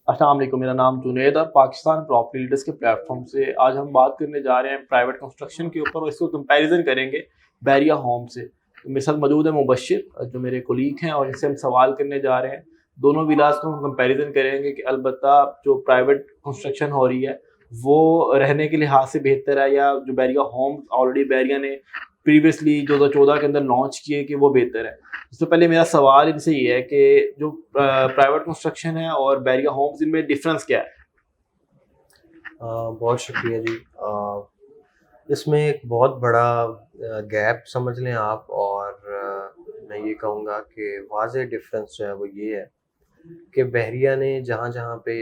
अस्सलाम वालेकुम, मेरा नाम जुनैद और पाकिस्तान प्रॉपर्टी लीडर्स के प्लेटफॉर्म से आज हम बात करने जा रहे हैं प्राइवेट कंस्ट्रक्शन के ऊपर और इसको कंपैरिजन करेंगे बैरिया होम से। तो मेरे साथ मौजूद है मुबश्शिर जो मेरे कोलीग हैं और इनसे हम सवाल करने जा रहे हैं। दोनों विलास को हम कंपैरिजन करेंगे कि अलबत्ता जो प्राइवेट कंस्ट्रक्शन हो रही है वो रहने के लिहाज से बेहतर है या जो बैरिया होम ऑलरेडी बैरिया ने प्रीवियसली 2014 के अंदर लॉन्च किए कि वो बेहतर है। सबसे पहले मेरा सवाल इनसे ये है कि जो प्राइवेट कंस्ट्रक्शन है और बैरिया होम्स इनमें डिफरेंस क्या है? बहुत शुक्रिया जी। इसमें एक बहुत बड़ा गैप समझ लें आप, और मैं ये कहूँगा कि वाज़ेह डिफरेंस जो है वो ये है कि बहरिया ने जहाँ जहाँ पे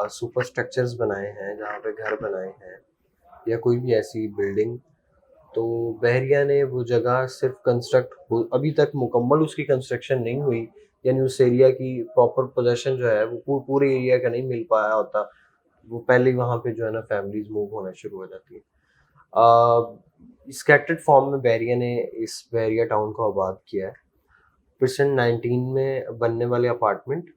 सुपर स्ट्रक्चर्स बनाए हैं, जहाँ पे घर बनाए हैं या कोई भी ऐसी बिल्डिंग, तो बहरिया ने वो जगह सिर्फ कंस्ट्रक्ट हो, अभी तक मुकम्मल उसकी कंस्ट्रक्शन नहीं हुई, यानी उस एरिया की प्रॉपर पोजेसन जो है वो पूरे एरिया का नहीं मिल पाया होता। वो पहले ही वहाँ पे जो है ना फैमिलीज मूव होना शुरू हो जाती है। स्कैटर्ड फॉर्म में बैरिया ने इस बैरिया टाउन को आबाद किया है। प्रेजेंट 19 में बनने वाले अपार्टमेंट,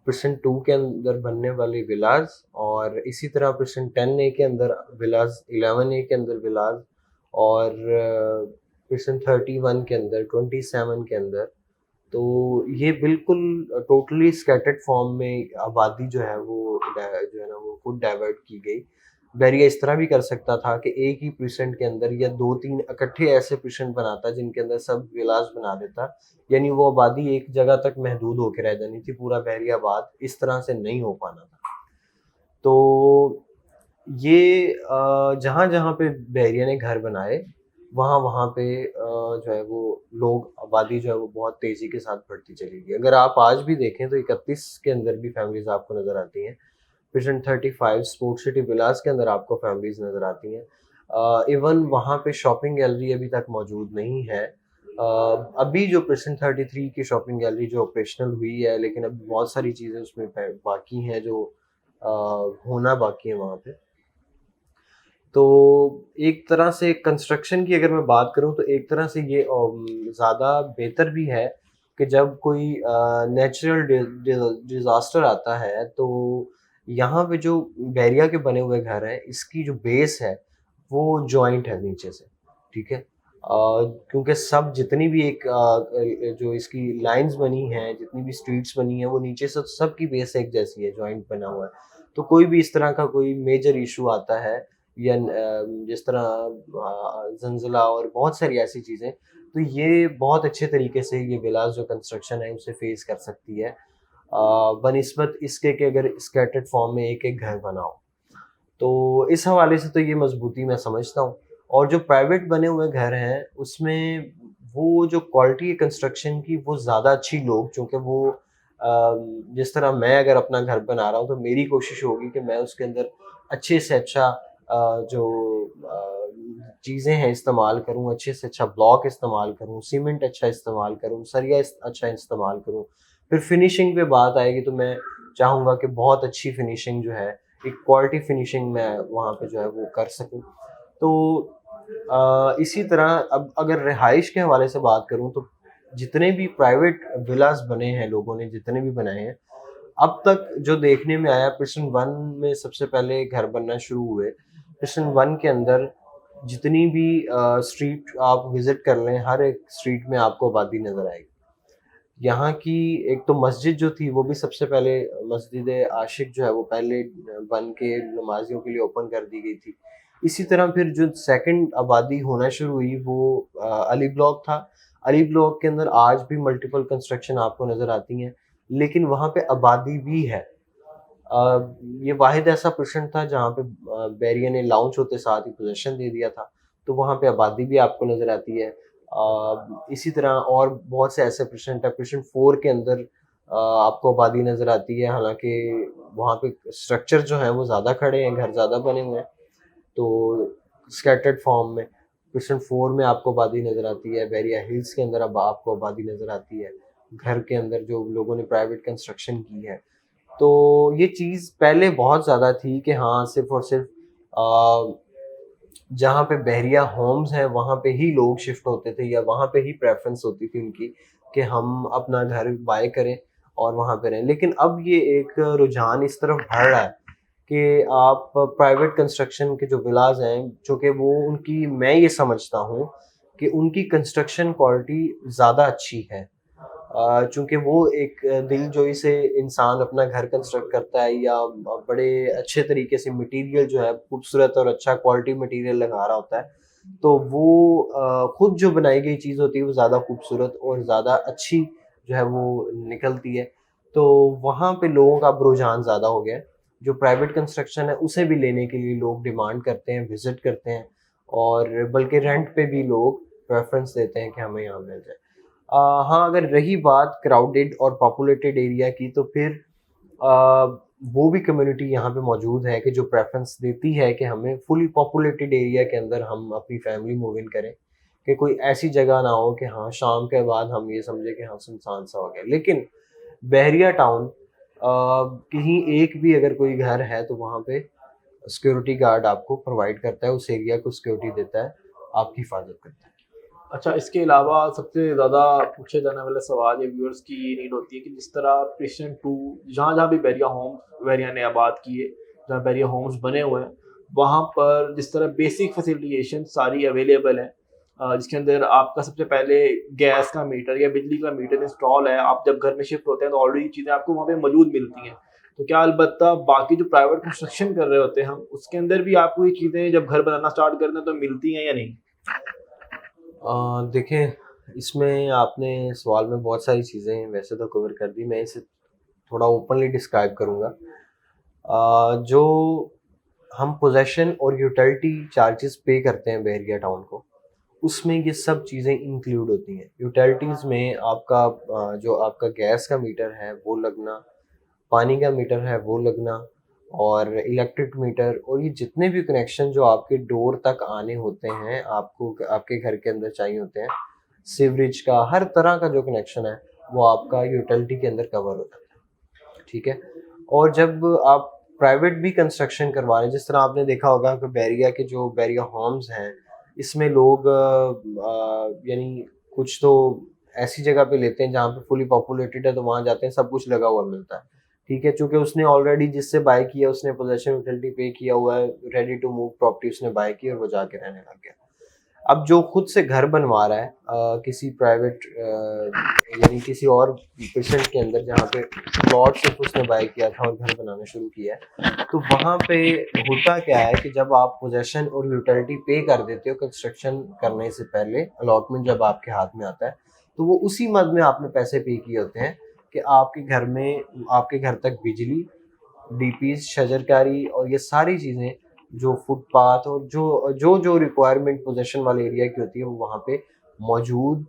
प्रेजेंट 2 के अंदर बनने वाले विलाज, और इसी तरह प्रेजेंट 10 ए के अंदर विलाज, 11 ए के अंदर विलाज, और प्रेजेंट 31 के अंदर, 27 के अंदर। तो ये बिल्कुल टोटली स्कैटर्ड फॉर्म में आबादी जो है वो जो है ना वो खुद डाइवर्ट की गई। बैरिया इस तरह भी कर सकता था कि एक ही प्रीसेंट के अंदर या 2-3 इकट्ठे ऐसे प्रीसेंट बनाता जिनके अंदर सब विलास बना देता, यानी वो आबादी एक जगह तक महदूद होकर रह जानी थी, पूरा बहरिया आबाद इस तरह से नहीं हो पाना था। तो ये जहाँ जहाँ पे बहरिया ने घर बनाए, वहाँ वहाँ पे जो है वो लोग, आबादी जो है वो बहुत तेज़ी के साथ बढ़ती चली गई। अगर आप आज भी देखें तो 31 के अंदर भी फैमिलीज़ आपको नज़र आती हैं। विज़न 35 स्पोर्ट्स सिटी विलास के अंदर आपको फैमिलीज़ नज़र आती हैं। इवन वहाँ पे शॉपिंग गैलरी अभी तक मौजूद नहीं है। अभी जो प्रेज़ेंट 33 की शॉपिंग गैलरी जो ऑपरेशनल हुई है, लेकिन अभी बहुत सारी चीज़ें उसमें बाकी हैं जो अ, होना बाकी है वहाँ पे। तो एक तरह से कंस्ट्रक्शन की अगर मैं बात करूँ तो एक तरह से ये ज़्यादा बेहतर भी है कि जब कोई नेचुरल डिज़ास्टर आता है, तो यहाँ पे जो बैरिया के बने हुए घर हैं, इसकी जो बेस है वो जॉइंट है नीचे से, ठीक है? क्योंकि सब जितनी भी जो इसकी लाइन्स बनी हैं, जितनी भी स्ट्रीट्स बनी हैं, वो नीचे से सबकी बेस एक जैसी है, जॉइंट बना हुआ है। तो कोई भी इस तरह का कोई मेजर इश्यू आता है, या जिस तरह ज़लज़ला और बहुत सारी ऐसी चीज़ें, तो ये बहुत अच्छे तरीके से ये विलास जो कंस्ट्रक्शन है उसे फेस कर सकती है, बनिस्बत इसके कि अगर स्कैटर्ड फॉर्म में एक-एक घर बना हो। तो इस हवाले से तो ये मज़बूती मैं समझता हूँ। और जो प्राइवेट बने हुए घर हैं, उसमें वो जो क्वालिटी है कंस्ट्रक्शन की वो ज़्यादा अच्छी लोग, चूँकि वो जिस तरह मैं अगर अपना घर बना रहा हूँ तो मेरी कोशिश होगी कि मैं उसके अंदर अच्छे से अच्छा जो चीज़ें हैं इस्तेमाल करूँ, अच्छे से अच्छा ब्लॉक इस्तेमाल करूँ, सीमेंट अच्छा इस्तेमाल करूँ, सरिया अच्छा इस्तेमाल करूँ। फिर फिनिशिंग पे बात आएगी तो मैं चाहूँगा कि बहुत अच्छी फिनिशिंग जो है, एक क्वालिटी फिनिशिंग मैं वहाँ पे जो है वो कर सकूँ। तो इसी तरह अब अगर रिहाइश के हवाले से बात करूँ तो जितने भी प्राइवेट विलास बने हैं, लोगों ने जितने भी बनाए हैं, अब तक जो देखने में आया, पिशन 1 में सबसे पहले घर बनना शुरू हुए। पिशन 1 के अंदर जितनी भी स्ट्रीट आप विज़िट कर लें, हर एक स्ट्रीट में आपको आबादी नज़र आएगी। यहाँ की एक तो मस्जिद जो थी वो भी सबसे पहले, मस्जिद आशिक जो है वो पहले बन के नमाज़ियों के लिए ओपन कर दी गई थी। इसी तरह फिर जो सेकंड आबादी होना शुरू हुई वो अली ब्लॉक था। अली ब्लॉक के अंदर आज भी मल्टीपल कंस्ट्रक्शन आपको नज़र आती हैं, लेकिन वहाँ पे आबादी भी है। ये वाहिद ऐसा पर्सन था जहाँ पे बैरिया ने लॉन्च होते साथ ही पोज़ीशन दे दिया था, तो वहाँ पे आबादी भी आपको नज़र आती है। इसी तरह और बहुत से ऐसे पर्सेंट है, पर्सेंट 4 के अंदर आपको आबादी नज़र आती है, हालाँकि वहाँ पे स्ट्रक्चर जो हैं वो ज़्यादा खड़े हैं, घर ज़्यादा बने हुए हैं, तो स्कैटर्ड फॉर्म में पर्सेंट 4 में आपको आबादी नज़र आती है, बैरिया हिल्स के अंदर अब आपको आबादी नज़र आती है, घर के अंदर जो लोगों ने प्राइवेट कंस्ट्रक्शन की है। तो ये चीज़ पहले बहुत ज़्यादा थी कि हाँ, सिर्फ़ और सिर्फ़ जहाँ पे बहरिया होम्स हैं, वहाँ पे ही लोग शिफ्ट होते थे, या वहाँ पे ही प्रेफ़रेंस होती थी उनकी कि हम अपना घर बाय करें और वहाँ पे रहें। लेकिन अब ये एक रुझान इस तरफ बढ़ रहा है कि आप प्राइवेट कंस्ट्रक्शन के जो विलाज हैं, जो कि वो उनकी, मैं ये समझता हूँ कि उनकी कंस्ट्रक्शन क्वालिटी ज़्यादा अच्छी है। चूँकि वो एक दिलजोई से इंसान अपना घर कंस्ट्रक्ट करता है या बड़े अच्छे तरीके से मटेरियल जो है खूबसूरत और अच्छा क्वालिटी मटेरियल लगा रहा होता है, तो वो खुद जो बनाई गई चीज़ होती है वो ज़्यादा खूबसूरत और ज़्यादा अच्छी जो है वो निकलती है। तो वहाँ पे लोगों का अब रुझान ज़्यादा हो गया है। जो प्राइवेट कंस्ट्रक्शन है उसे भी लेने के लिए लोग डिमांड करते हैं, विज़िट करते हैं, और बल्कि रेंट पे भी लोग प्रेफ़रेंस देते हैं कि हमें यहाँ मिल जाए। हाँ, अगर रही बात क्राउडेड और पॉपुलेटेड एरिया की, तो फिर वो भी कम्युनिटी यहाँ पे मौजूद है कि जो प्रेफ़रेंस देती है कि हमें फुली पॉपुलेटेड एरिया के अंदर हम अपनी फैमिली मूव इन करें, कि कोई ऐसी जगह ना हो कि हाँ, शाम के बाद हम ये समझें कि हाँ, सुनसान सा हो गया। लेकिन बहरिया टाउन कहीं एक भी अगर कोई घर है तो वहाँ पे सिक्योरिटी गार्ड आपको प्रोवाइड करता है, उस एरिया को सिक्योरिटी देता है, आपकी हिफाजत करता है। अच्छा, इसके अलावा सबसे ज़्यादा पूछे जाने वाला सवाल या व्यूअर्स की ये नीड होती है कि जिस तरह प्रिशन 2 जहाँ-जहाँ भी बैरिया ने आबाद किए, जहाँ बैरिया होम्स बने हुए हैं, वहाँ पर जिस तरह बेसिक फैसिलिटेशन सारी अवेलेबल हैं, जिसके अंदर आपका सबसे पहले गैस का मीटर या बिजली का मीटर इंस्टॉल है। आप जब घर में शिफ्ट होते हैं तो ऑलरेडी चीज़ें आपको वहाँ पे मौजूद मिलती हैं। तो क्या अलबत्ता बाकी जो प्राइवेट कंस्ट्रक्शन कर रहे होते हैं हम, उसके अंदर भी आपको ये चीज़ें जब घर बनाना स्टार्ट करते हैं तो मिलती हैं या नहीं? देखें, इसमें आपने सवाल में बहुत सारी चीज़ें वैसे तो कवर कर दी, मैं इसे थोड़ा ओपनली डिस्क्राइब करूँगा। जो हम पोजेसन और यूटिलिटी चार्जेस पे करते हैं बहरिया टाउन को, उसमें ये सब चीज़ें इंक्लूड होती हैं। यूटिलिटीज़ में आपका जो आपका गैस का मीटर है वो लगना, पानी का मीटर है वो लगना, और इलेक्ट्रिक मीटर, और ये जितने भी कनेक्शन जो आपके डोर तक आने होते हैं, आपको आपके घर के अंदर चाहिए होते हैं, सीवरेज का हर तरह का जो कनेक्शन है वो आपका यूटिलिटी के अंदर कवर हो जाता है, ठीक है। और जब आप प्राइवेट भी कंस्ट्रक्शन करवा रहे हैं, जिस तरह आपने देखा होगा कि बैरिया के जो बैरिया होम्स हैं, इसमें लोग यानी कुछ तो ऐसी जगह पे लेते हैं जहाँ पे फुली पॉपुलेटेड है, तो वहाँ जाते हैं, सब कुछ लगा हुआ मिलता है, ठीक है। चूँकि उसने ऑलरेडी जिससे बाय किया, उसने पोजेसन यूटिलिटी पे किया हुआ है, रेडी टू मूव प्रॉपर्टी उसने बाय की और वो जाके रहने लग गया। अब जो खुद से घर बनवा रहा है किसी प्राइवेट यानी किसी और पेशेंट के अंदर, जहाँ पे प्लॉट सिर्फ उसने बाय किया था और घर बनाना शुरू किया है, तो वहाँ पे होता क्या है कि जब आप पोजेसन और यूटिलिटी पे कर देते हो कंस्ट्रक्शन करने से पहले, अलॉटमेंट जब आपके हाथ में आता है, तो वो उसी मद में आपने पैसे पे किए होते हैं कि आपके घर में, आपके घर तक बिजली, डीपीज, शजरकारी और ये सारी चीज़ें, जो फुटपाथ और जो रिक्वायरमेंट पोजेसन वाले एरिया की होती है, वो वहाँ पे मौजूद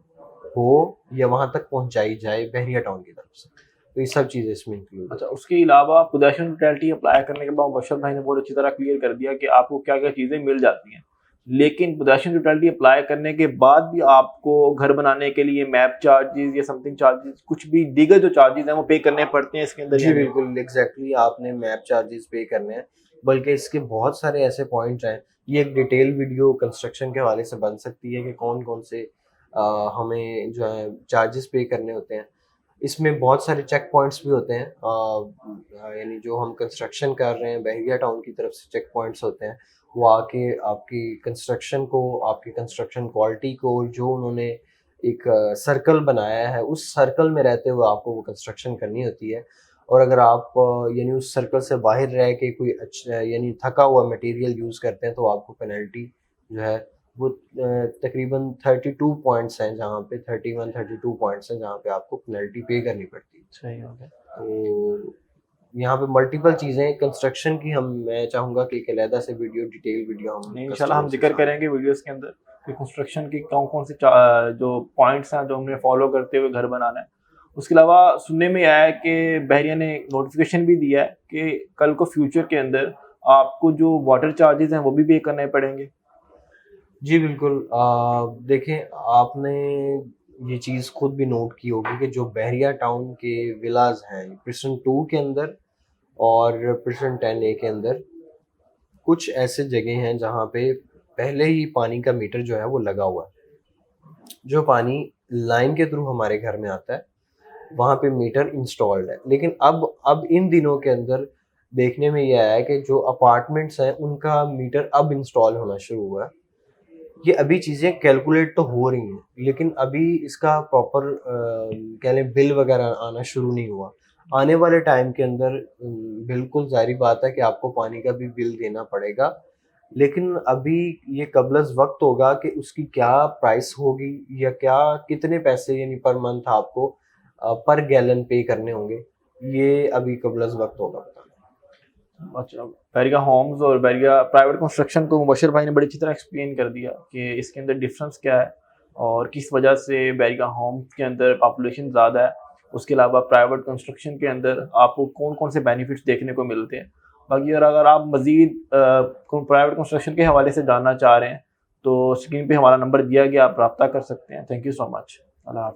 हो या वहाँ तक पहुँचाई जाए बहरिया टाउन की तरफ से। तो ये सब चीज़ें इसमें इंक्लूड अच्छा, होती उसके अलावा पोजेशन यूटिलिटी अप्लाई करने के बाद मुबशर भाई ने बहुत अच्छी तरह क्लियर कर दिया कि आपको क्या-क्या चीज़ें मिल जाती हैं। लेकिन पोजेशन यूटिलिटी अप्लाई करने के बाद भी आपको घर बनाने के लिए मैप चार्जेज़ या समथिंग चार्जेज़, कुछ भी दीगर जो चार्जेज़ हैं वो पे करने पड़ते हैं इसके है। अंदर या जी नहीं? बिल्कुल, एग्जैक्टली आपने मैप चार्जेस पे करने हैं, बल्कि इसके बहुत सारे ऐसे पॉइंट्स हैं। ये एक डिटेल वीडियो कंस्ट्रक्शन के हवाले से बन सकती है कि कौन कौन से हमें जो है चार्जेस पे करने होते हैं। इसमें बहुत सारे चेक पॉइंट्स भी होते हैं, यानी जो हम कंस्ट्रक्शन कर रहे हैं बहरिया टाउन की तरफ से चेक पॉइंट्स होते हैं, वो आके आपकी कंस्ट्रक्शन को, आपकी कंस्ट्रक्शन क्वालिटी को, जो उन्होंने एक सर्कल बनाया है, उस सर्कल में रहते हुए आपको वो कंस्ट्रक्शन करनी होती है। और अगर आप यानी उस सर्कल से बाहर रह के कोई अच्छा यानी थका हुआ मटेरियल यूज़ करते हैं, तो आपको पेनल्टी जो है वो तकरीबन 32 पॉइंट्स हैं, जहाँ पे 31-32 पॉइंट्स हैं जहाँ पे आपको पेनल्टी पे करनी पड़ती है। सही हो गया। तो यहाँ पे मल्टीपल चीज़ें कंस्ट्रक्शन की, हम मैं चाहूँगा कि एक अलहदा से वीडियो, डिटेल वीडियो हम नहीं, इंशाल्लाह हम कस्टमर्स के ज़िक्र सामने। करेंगे वीडियोज़ के अंदर कि कंस्ट्रक्शन की कौन-कौन से जो पॉइंट्स हैं जो हमें फॉलो करते हुए घर बनाना है। उसके अलावा सुनने में आया है कि बहरिया ने नोटिफ़िकेशन भी दिया है कि कल को फ्यूचर के अंदर आपको जो वाटर चार्जेज़ हैं वो भी पे करने पड़ेंगे। जी बिल्कुल, देखें, आपने ये चीज़ खुद भी नोट की होगी कि जो बहरिया टाउन के विलाज हैं प्रिसन 2 के अंदर और प्रिसन 10 ए के अंदर, कुछ ऐसे जगह हैं जहाँ पे पहले ही पानी का मीटर जो है वो लगा हुआ है। जो पानी लाइन के थ्रू हमारे घर में आता है, वहाँ पे मीटर इंस्टॉल्ड है। लेकिन अब इन दिनों के अंदर देखने में ये आया है कि जो अपार्टमेंट्स हैं उनका मीटर अब इंस्टॉल होना शुरू हुआ है। ये अभी चीज़ें कैलकुलेट तो हो रही हैं, लेकिन अभी इसका प्रॉपर कह लें बिल वगैरह आना शुरू नहीं हुआ। आने वाले टाइम के अंदर बिल्कुल ज़ाहिर बात है कि आपको पानी का भी बिल देना पड़ेगा, लेकिन अभी ये कबलज़ वक़्त होगा कि उसकी क्या प्राइस होगी या क्या कितने पैसे यानी पर मंथ आपको पर गैलन पे करने होंगे, ये अभी कबलज़ वक़्त होगा बताना। अच्छा, बैरिया होम्स और बैरिया प्राइवेट कंस्ट्रक्शन को मुबशिर भाई ने बड़ी अच्छी तरह एक्सप्लेन कर दिया कि इसके अंदर डिफरेंस क्या है और किस वजह से बैरिया होम्स के अंदर पॉपुलेशन ज़्यादा है। उसके अलावा प्राइवेट कंस्ट्रक्शन के अंदर आपको कौन कौन से बेनिफिट्स देखने को मिलते हैं। बाकी अगर आप मज़ीद प्राइवेट कंस्ट्रक्शन के हवाले से जानना चाह रहे हैं तो स्क्रीन पे हमारा नंबर दिया गया, आप रब्ता कर सकते हैं। Thank you so much. अल्लाह हाफ़िज़।